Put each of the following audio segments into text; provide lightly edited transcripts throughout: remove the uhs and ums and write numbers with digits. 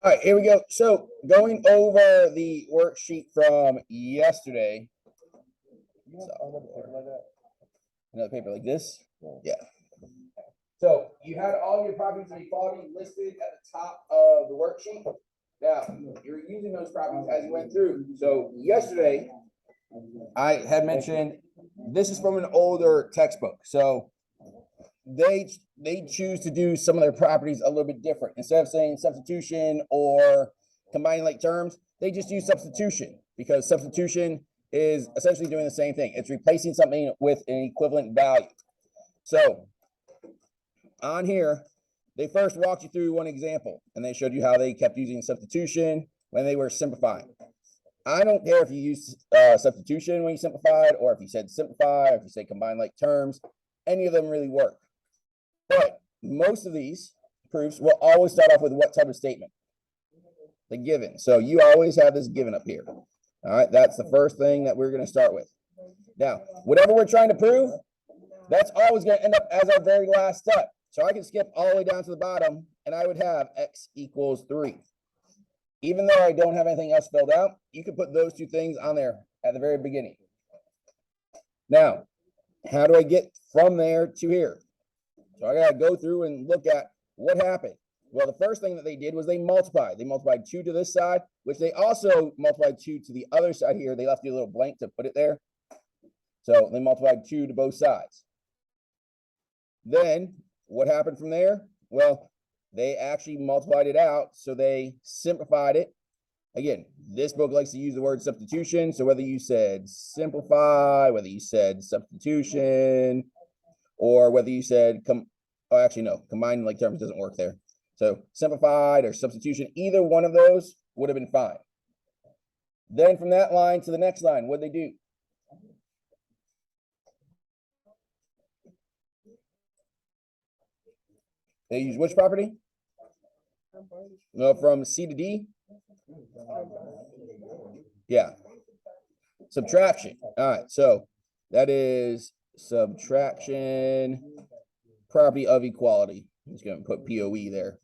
All right, here we go. So going over the worksheet from yesterday. Another paper like this. Yeah. So you had all your properties of equality listed at the top of the worksheet. Now you're using those properties as you went through. So yesterday I had mentioned this is from an older textbook. So they choose to do some of their properties a little bit different. Instead of saying substitution or combining like terms, they just use substitution because substitution is essentially doing the same thing. It's replacing something with an equivalent value. So on here, they first walked you through one example and they showed you how they kept using substitution when they were simplifying. I don't care if you use substitution when you simplified, or if you said simplify, or if you say combine like terms, any of them really work. But most of these proofs will always start off with what type of statement? The given. So you always have this given up here. All right, that's the first thing that we're going to start with. Now, whatever we're trying to prove, that's always going to end up as our very last step. So I can skip all the way down to the bottom, and I would have x equals 3. Even though I don't have anything else filled out, you can put those two things on there at the very beginning. Now, how do I get from there to here? So I got to go through and look at what happened. Well, the first thing that they did was they multiplied. They multiplied 2 to this side, which they also multiplied 2 to the other side here. They left you a little blank to put it there. So they multiplied 2 to both sides. Then what happened from there? Well, they actually multiplied it out. So they simplified it. Again, this book likes to use the word substitution. So whether you said simplify, whether you said substitution, or whether you said, combining like terms doesn't work there. So simplified or substitution, either one of those would have been fine. Then from that line to the next line, what did they do? They use which property? No, from C to D? Yeah. Subtraction. All right, so that is subtraction property of equality. I'm just going to put POE there.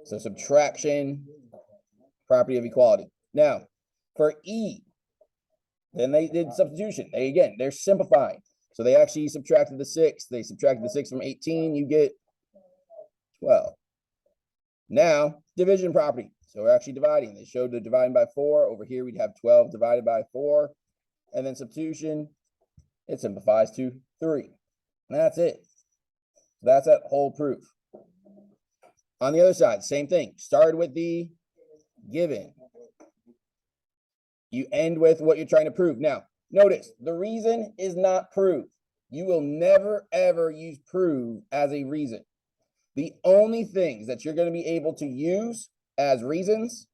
So subtraction property of equality. Now, for E, then they did substitution. They're simplifying. So they actually subtracted the 6. They subtracted the 6 from 18. You get 12. Now, division property. So we're actually dividing. They showed the dividing by 4. Over here, we'd have 12 divided by 4. And then substitution, it simplifies to 3. And that's it. That's that whole proof. On the other side, same thing. Started with the given. You end with what you're trying to prove. Now, notice the reason is not prove. You will never, ever use prove as a reason. The only things that you're going to be able to use as reasons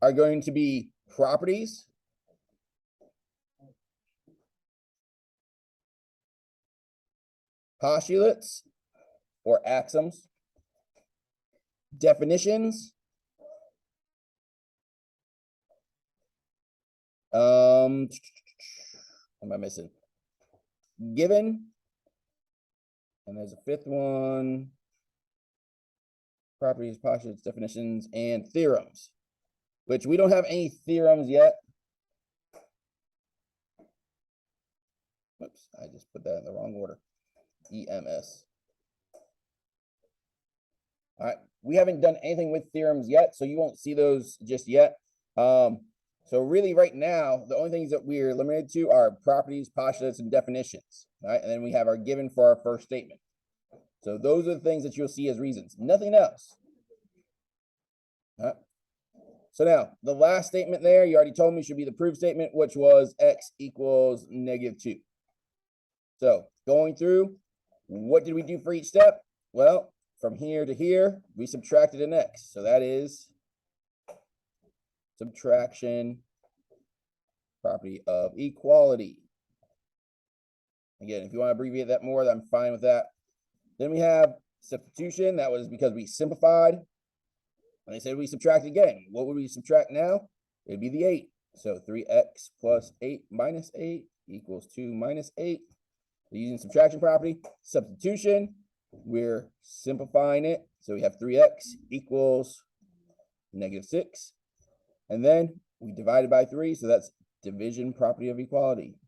are going to be properties, postulates or axioms, definitions, what am I missing? Given, and there's a fifth one, properties, postulates, definitions, and theorems, which we don't have any theorems yet. Oops, I just put that in the wrong order. EMS. All right, we haven't done anything with theorems yet, so you won't see those just yet. So really right now, the only things that we're limited to are properties, postulates, and definitions. All right, and then we have our given for our first statement. So those are the things that you'll see as reasons, nothing else. All right. So now, the last statement there, you already told me should be the proof statement, which was x equals -2. So going through, what did we do for each step? Well, from here to here, we subtracted an x. So that is subtraction property of equality. Again, if you want to abbreviate that more, I'm fine with that. Then we have substitution. That was because we simplified. And they said we subtract again. What would we subtract now? It'd be the 8. So 3x plus 8 minus 8 equals 2 minus 8. We're using subtraction property. Substitution, we're simplifying it. So we have 3x equals -6. And then we divided by 3, so that's division property of equality.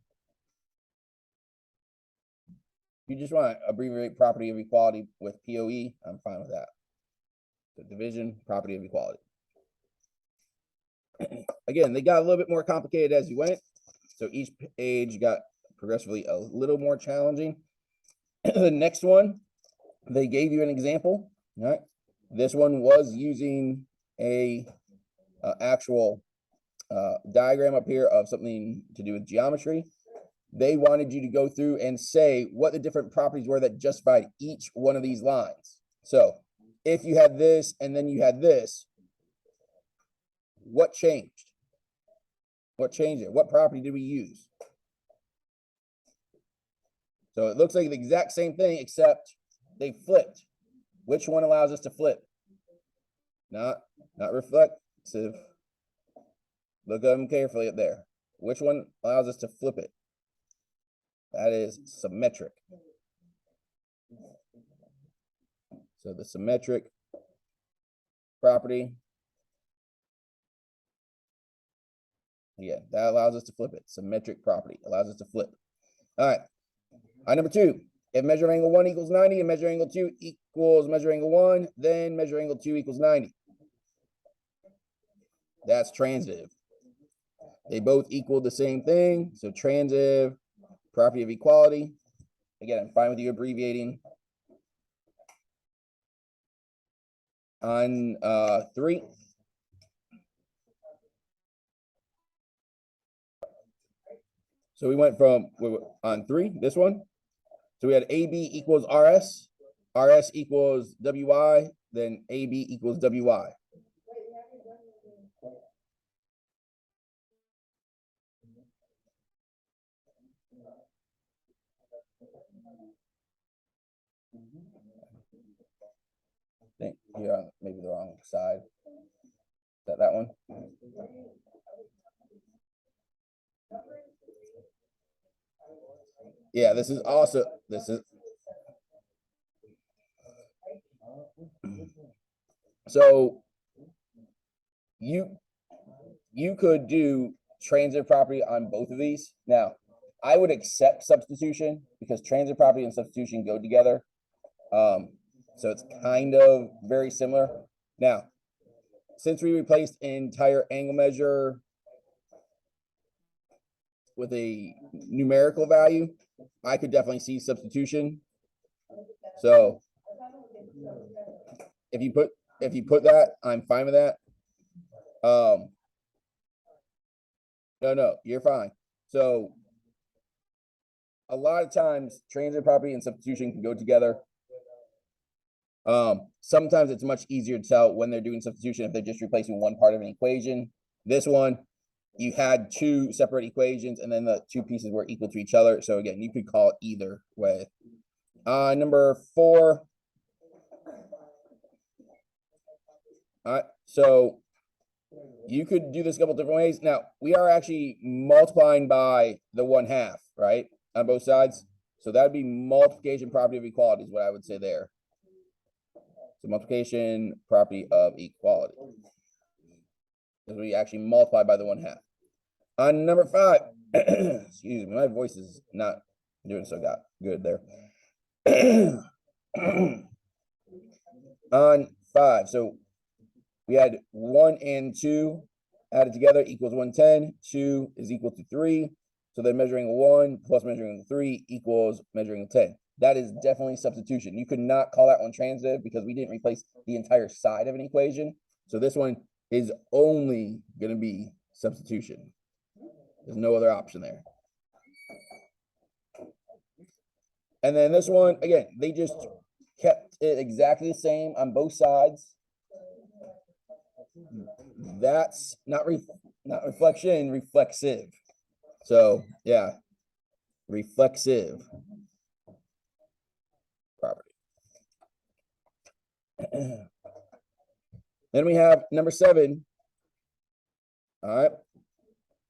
You just want to abbreviate property of equality with POE, I'm fine with that. So division property of equality. Again, they got a little bit more complicated as you went. So each page got progressively a little more challenging. The next one, they gave you an example. All right. This one was using a actual diagram up here of something to do with geometry. They wanted you to go through and say what the different properties were that justified each one of these lines. So if you had this and then you had this, what changed? What changed it? What property did we use? So it looks like the exact same thing, except they flipped. Which one allows us to flip? Not reflexive. Look at them carefully up there. Which one allows us to flip it? That is symmetric. So the symmetric property, yeah, that allows us to flip it. Symmetric property allows us to flip. All right. Number 2, if measure angle 1 equals 90 and measure angle 2 equals measure angle 1, then measure angle 2 equals 90. That's transitive. They both equal the same thing. So transitive property of equality. Again, I'm fine with you abbreviating. On 3. So we went from on 3, this one. So we had AB equals RS, RS equals WY, then AB equals WY. I think you're on maybe the wrong side. Is that one? Yeah, this is also, so you could do transitive property on both of these. Now, I would accept substitution because transitive property and substitution go together. So it's kind of very similar. Now, since we replaced an entire angle measure with a numerical value, I could definitely see substitution. So if you put that, I'm fine with that. No, you're fine. So a lot of times transitive property and substitution can go together. Sometimes it's much easier to tell when they're doing substitution if they're just replacing one part of an equation. This one, you had 2 separate equations and then the 2 pieces were equal to each other. So again, you could call it either way. Number 4. All right, so you could do this a couple different ways. Now, we are actually multiplying by the 1/2, right, on both sides. So that would be multiplication property of equality is what I would say there. So multiplication property of equality. Because we actually multiply by the 1/2. On number 5, excuse me, my voice is not doing so good there. On 5, so we had 1 and 2 added together equals 110. 2 is equal to 3. So then measuring 1 plus measuring 3 equals measuring 10. That is definitely substitution. You could not call that one transitive because we didn't replace the entire side of an equation. So this one is only going to be substitution. There's no other option there. And then this one, again, they just kept it exactly the same on both sides. That's not reflection, reflexive. So yeah, reflexive property. Then we have number 7. All right.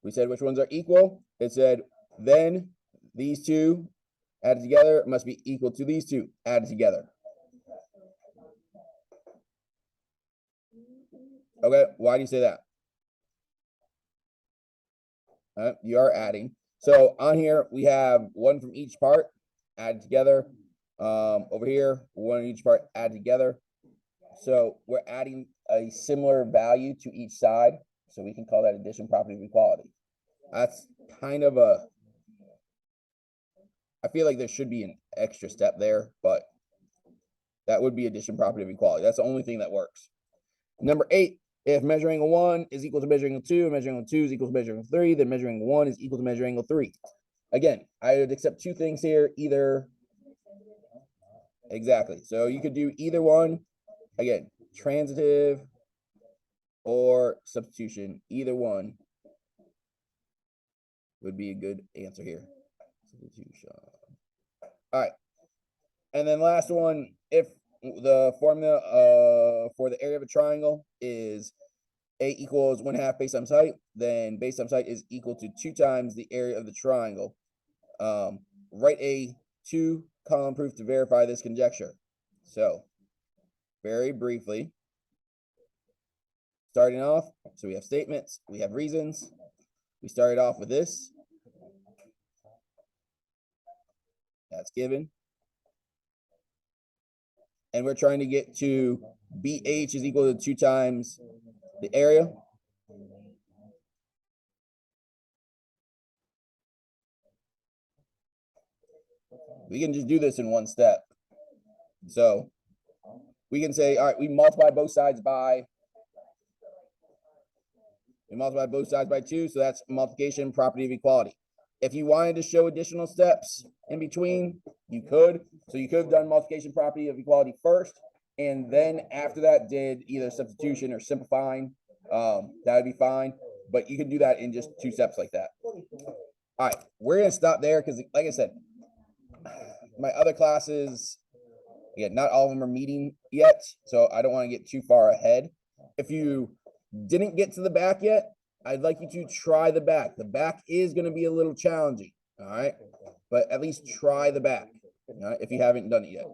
We said which ones are equal. It said then these 2 added together must be equal to these 2 added together. Okay, why do you say that? You are adding. So on here, we have one from each part added together. Over here, one in each part added together. So we're adding a similar value to each side. So we can call that addition property of equality. That's kind of a, I feel like there should be an extra step there, but that would be addition property of equality. That's the only thing that works. Number 8, if measure angle 1 is equal to measure angle 2, and measure angle 2 is equal to measure angle 3, then measure angle 1 is equal to measure angle 3. Again, I would accept two things here, either, exactly. So you could do either one. Again, transitive or substitution, either one would be a good answer here. Substitution. All right. And then last one, if the formula for the area of a triangle is A equals 1/2 base times height, then base times height is equal to 2 times the area of the triangle. Write a 2-column proof to verify this conjecture. So very briefly, starting off, so we have statements, we have reasons. We started off with this. That's given. And we're trying to get to BH is equal to 2 times the area. We can just do this in one step. So we can say, all right, we multiply both sides by 2, so that's multiplication property of equality. If you wanted to show additional steps in between, you could. So you could have done multiplication property of equality first, and then after that did either substitution or simplifying. That would be fine. But you can do that in just 2 steps like that. All right, we're going to stop there because, like I said, my other classes, again, not all of them are meeting yet, so I don't want to get too far ahead. If you didn't get to the back yet, I'd like you to try the back. The back is going to be a little challenging, all right? But at least try the back, all right, if you haven't done it yet.